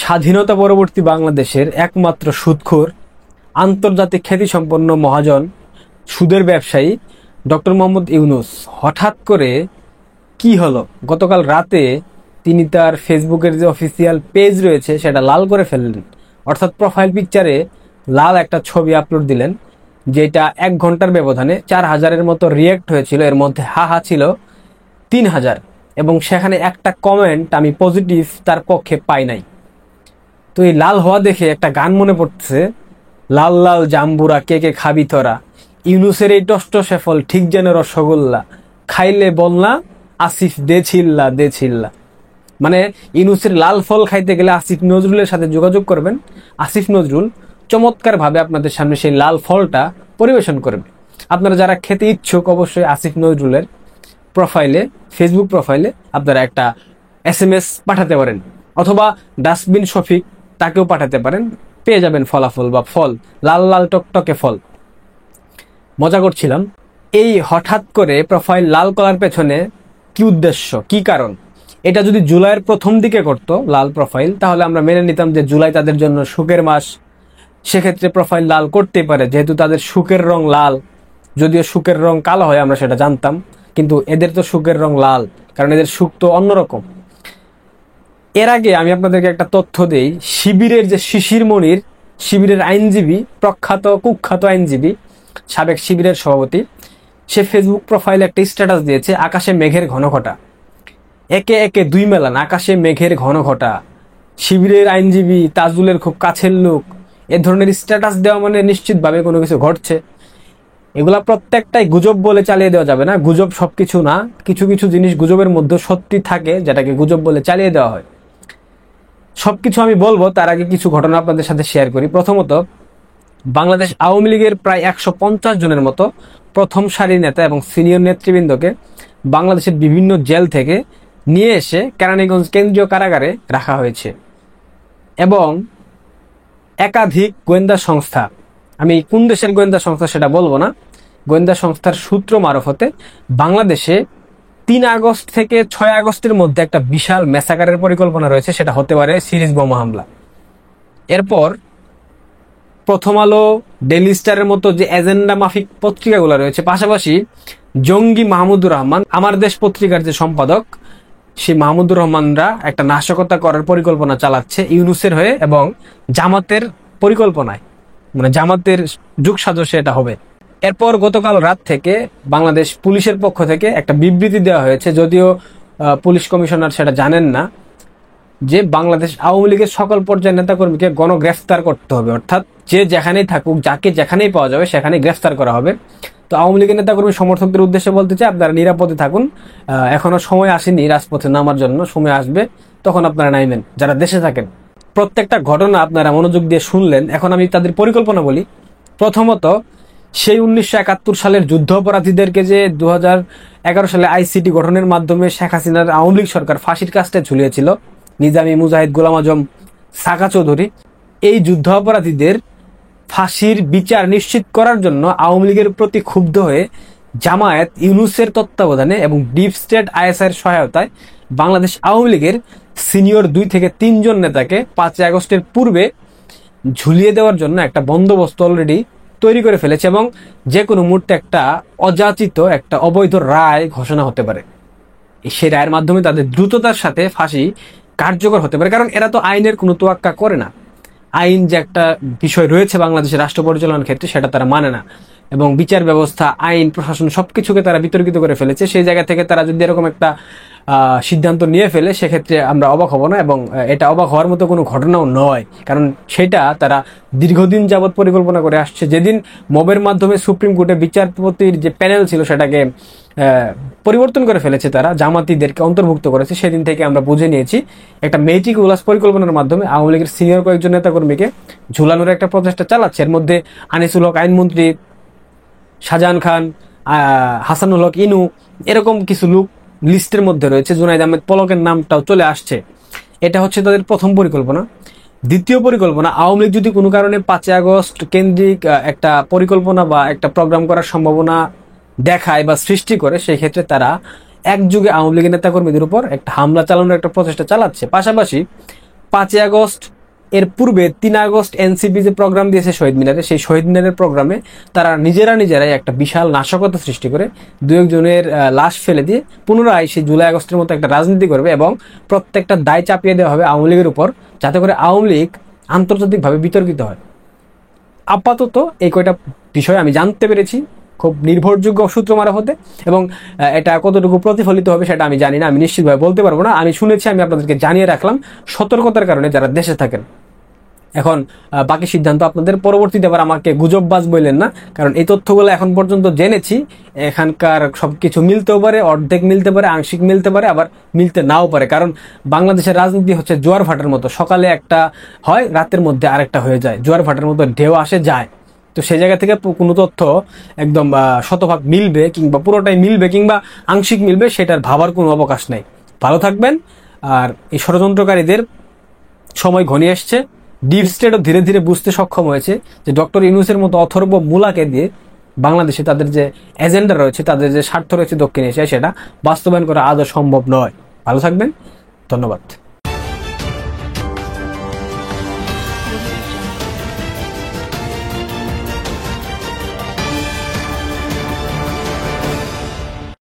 স্বাধীনতা পরবর্তী বাংলাদেশের একমাত্র সুদখোর, আন্তর্জাতিক খ্যাতিসম্পন্ন মহাজন, সুদের ব্যবসায়ী ডক্টর মোহাম্মদ ইউনূস হঠাৎ করে কি হলো, গতকাল রাতে তিনি তার ফেসবুকের যে অফিসিয়াল পেজ রয়েছে সেটা লাল করে ফেললেন। অর্থাৎ প্রোফাইল পিকচারে লাল একটা ছবি আপলোড দিলেন, যেটা 1 ঘন্টার ব্যবধানে 4,000-এর মতো রিয়েক্ট হয়েছিল। এর মধ্যে হা ছিল 3,000, এবং সেখানে একটা কমেন্ট আমি পজিটিভ তার পক্ষে পাই নাই। তো এই লাল হওয়া দেখে একটা গান মনে পড়ছে, লাল লাল জাম্বুরা কে কে খাবি তোরা, ইউনূসের এই টসটসে ফল ঠিক যেন রসগোল্লা, খাইলে বলনা আসিফ দে ছিল্লা দে ছিল্লা। মানে ইউনূসের লাল ফল খাইতে গেলে আসিফ নজরুলের সাথে যোগাযোগ করবেন, আসিফ নজরুল চমৎকারভাবে আপনাদের সামনে সেই লাল ফলটা পরিবেশন করবে। আপনারা যারা খেতে ইচ্ছুক অবশ্যই আসিফ নজরুলের প্রোফাইলে, ফেসবুক প্রোফাইলে আপনারা একটা SMS পাঠাতে পারেন, অথবা ডাস্টবিন শফিক তাকেও পাঠাতে পারেন, পেয়ে যাবেন ফলাফল বা ফল, লাল লাল টকটকে ফল। মজা করছিলাম। এই হঠাৎ করে প্রোফাইল লাল করার পেছনে কি উদ্দেশ্য, কি কারণ? এটা যদি জুলাইয়ের প্রথম দিকে করতো লাল প্রোফাইল, তাহলে আমরা মেনে নিতাম যে জুলাই তাদের জন্য সুখের মাস, সেক্ষেত্রে প্রোফাইল লাল করতেই পারে, যেহেতু তাদের সুখের রং লাল। যদিও সুখের রং কালো হয় আমরা সেটা জানতাম, কিন্তু এদের তো সুখের রং লাল, কারণ এদের সুখ তো অন্যরকম। এর আগে আমি আপনাদেরকে একটা তথ্য দেই, শিবিরের যে শিশির মনির, শিবিরের আইনজীবী, প্রখ্যাত কুখ্যাত আইনজীবী, সাবেক শিবিরের সভাপতি, সে ফেসবুক প্রোফাইলে একটা স্ট্যাটাস দিয়েছে, আকাশে মেঘের ঘন ঘটা, একে একে দুই মেলান, আকাশে মেঘের ঘন ঘটা। শিবিরের আইনজীবী, তাজুলের খুব কাছের লোক, এ ধরনের স্ট্যাটাস দেওয়া মানে নিশ্চিতভাবে কোনো কিছু ঘটছে। এগুলা প্রত্যেকটাই গুজব বলে চালিয়ে দেওয়া যাবে না, গুজব সবকিছু না, কিছু কিছু জিনিস গুজবের মধ্যে সত্যি থাকে, যেটাকে গুজব বলে চালিয়ে দেওয়া হয়। সবকিছু আমি বলবো, তার আগে কিছু ঘটনা আপনাদের সাথে শেয়ার করি। প্রথমত, বাংলাদেশ আওয়ামী লীগের প্রায় 150 জনের মতো প্রথম সারির নেতা এবং সিনিয়র নেতৃবৃন্দকে বাংলাদেশের বিভিন্ন জেল থেকে নিয়ে এসে কেরানীগঞ্জ কেন্দ্রীয় কারাগারে রাখা হয়েছে, এবং একাধিক গোয়েন্দা সংস্থা, আমি কোন দেশের গোয়েন্দা সংস্থা সেটা বলবো না, গোয়েন্দা সংস্থার সূত্র মারফতে বাংলাদেশে 3 আগস্ট থেকে 6 আগস্টের মধ্যে একটা বিশাল ম্যাসাকারের পরিকল্পনা রয়েছে, সেটা হতে পারে সিরিজ বোমা হামলা। এরপর প্রথম আলো, ডেইলি স্টারের মতো যে এজেন্ডা মাফিক পত্রিকাগুলো রয়েছে, পাশাপাশি জঙ্গি মাহমুদুর রহমান, আমার দেশ পত্রিকার যে সম্পাদক, সেই মাহমুদুর রহমানরা একটা নাশকতা করার পরিকল্পনা চালাচ্ছে ইউনূসের হয়ে এবং জামাতের পরিকল্পনায়, মানে জামাতের যুগসাজশে এটা হবে। এরপর গতকাল রাত থেকে বাংলাদেশ পুলিশের পক্ষ থেকে একটা বিবৃতি দেওয়া হয়েছে, যদিও পুলিশ কমিশনার সেটা জানেন না, যে বাংলাদেশ আওয়ামী লীগের সকল পর্যায়ের নেতাকর্মীকে গণগ্রেফতার করতে হবে, অর্থাৎ যে যেখানেই থাকুক, যাকে যেখানেই পাওয়া যাবে সেখানে গ্রেফতার করা হবে। তো আওয়ামী লীগের নেতাকর্মী সমর্থকদের উদ্দেশ্যে বলতে চাই, আপনারা নিরাপদে থাকুন, এখনো সময় আসেনি রাজপথে নামার জন্য, সময় আসবে তখন আপনারা নামবেন যারা দেশে থাকেন। প্রত্যেকটা ঘটনা আপনারা মনোযোগ দিয়ে শুনলেন, এখন আমি তাদের পরিকল্পনা বলি। প্রথমত, সেই 1971 সালের যুদ্ধ অপরাধীদেরকে যে 2011 সালে আইসিটি গঠনের মাধ্যমে শেখ হাসিনার আওয়ামী লীগ সরকার ফাঁসির কাস্টে ঝুলিয়েছিল, নিজামী, মুজাহিদ, গোলাম আজম, সাকা চৌধুরী, এই যুদ্ধ অপরাধীদের ফাঁসির বিচার নিশ্চিত করার জন্য আওয়ামী লীগের প্রতি ক্ষুব্ধ হয়ে জামায়াত ইউনূসের তত্ত্বাবধানে এবং ডিপ স্টেট আইএসআইয়ের সহায়তায় বাংলাদেশ আওয়ামী লীগের সিনিয়র 2 থেকে 3 জন নেতাকে 5 আগস্টের পূর্বে ঝুলিয়ে দেওয়ার জন্য একটা বন্দোবস্ত অলরেডি তৈরি করে ফেলেছে, এবং যে কোনো মুহূর্তে একটা অযাচিত, একটা অবৈধ রায় ঘোষণা হতে পারে। সেই রায়ের মাধ্যমে তাদের দ্রুততার সাথে ফাঁসি কার্যকর হতে পারে, কারণ এরা তো আইনের কোনো তোয়াক্কা করে না। আইন যে একটা বিষয় রয়েছে বাংলাদেশের রাষ্ট্র পরিচালনার ক্ষেত্রে, সেটা তারা মানে না, এবং বিচার ব্যবস্থা, আইন, প্রশাসন সবকিছুকে তারা বিতর্কিত করে ফেলেছে। সেই জায়গা থেকে তারা যদি এরকম একটা সিদ্ধান্ত নিয়ে ফেলে, সেক্ষেত্রে আমরা অবাক হব না, এবং এটা অবাক হওয়ার মতো কোনো ঘটনাও নয়, কারণ সেটা তারা দীর্ঘদিন যাবৎ পরিকল্পনা করে আসছে। যেদিন মবের মাধ্যমে সুপ্রিম কোর্টে বিচারপতির যে প্যানেল ছিল সেটাকে পরিবর্তন করে ফেলেছে, তারা জামাতিদেরকে অন্তর্ভুক্ত করেছে, সেদিন থেকে আমরা বুঝে নিয়েছি একটা মেটিকুলাস পরিকল্পনার মাধ্যমে আওয়ামী লীগের সিনিয়র কয়েকজন নেতাকর্মীকে ঝুলানোর একটা প্রচেষ্টা চালাচ্ছে। এর মধ্যে আনিসুল হক আইনমন্ত্রী, শাহজাহান খান, হাসানুল হক ইনু, এরকম কিছু লোক লিস্টের মধ্যে রয়েছে, জুনাইদ আহমেদ পলকের নামটাও চলে আসছে। এটা হচ্ছে তাদের প্রথম পরিকল্পনা। দ্বিতীয় পরিকল্পনা, আওয়ামী লীগ যদি কোনো কারণে 5 আগস্ট কেন্দ্রিক একটা পরিকল্পনা বা একটা প্রোগ্রাম করার সম্ভাবনা দেখায় বা সৃষ্টি করে, সেই ক্ষেত্রে তারা একযোগে আওয়ামী লীগের নেতাকর্মীদের উপর একটা হামলা চালানোর একটা প্রচেষ্টা চালাচ্ছে। পাশাপাশি 5 আগস্ট এর পূর্বে 3 আগস্ট এনসিপি যে প্রোগ্রাম দিয়েছে শহীদ মিনারে, সেই শহীদ মিনারের প্রোগ্রামে তারা নিজেরাই একটা বিশাল নাশকতা সৃষ্টি করে 2-1 জনের লাশ ফেলে দিয়ে পুনরায় সেই জুলাই আগস্টের মতো একটা রাজনীতি করবে এবং প্রত্যেকটা দায় চাপিয়ে দেওয়া হবে আওয়ামী লীগের উপর, যাতে করে আওয়ামী লীগ আন্তর্জাতিকভাবে বিতর্কিত হয়। আপাতত এই কয়টা বিষয় আমি জানতে পেরেছি খুব নির্ভরযোগ্য সূত্র মারফতে, এবং এটা কতটুকু প্রতিফলিত হবে সেটা আমি জানি না, আমি নিশ্চিতভাবে বলতে পারবো না। আমি শুনেছি, আমি আপনাদেরকে জানিয়ে রাখলাম সতর্কতার কারণে যারা দেশে থাকেন। এখন বাকি সিদ্ধান্ত আপনাদের। পরবর্তীতে আবার আমাকে গুজববাজ বললেন না, কারণ এই তথ্যগুলো এখন পর্যন্ত জেনেছি। এখানকার সবকিছু মিলতেও পারে, অর্ধেক মিলতে পারে, আংশিক মিলতে পারে, আবার মিলতে নাও পারে। কারণ বাংলাদেশের রাজনীতি হচ্ছে জোয়ার ভাটার মতো, সকালে একটা হয়, রাতের মধ্যে আরেকটা হয়ে যায়, জোয়ার ভাটার মতো ঢেউ আসে যায়। তো সেই জায়গা থেকে কোনো তথ্য একদম শতভাগ মিলবে কিংবা পুরোটাই মিলবে কিংবা আংশিক মিলবে সেটার ভাবার কোনো অবকাশ নেই। ভালো থাকবেন। আর এই ষড়যন্ত্রকারীদের সময় ঘনিয়ে এসছে। ডিপ স্টেটও ধীরে ধীরে বুঝতে সক্ষম হয়েছে যে ডক্টর ইউনূসের মতো অথর্ব মূলাকে দিয়ে বাংলাদেশে তাদের যে এজেন্ডা রয়েছে, তাদের যে স্বার্থ রয়েছে দক্ষিণ এশিয়ায়, সেটা বাস্তবায়ন করা আদৌ সম্ভব নয়। ভালো থাকবেন, ধন্যবাদ।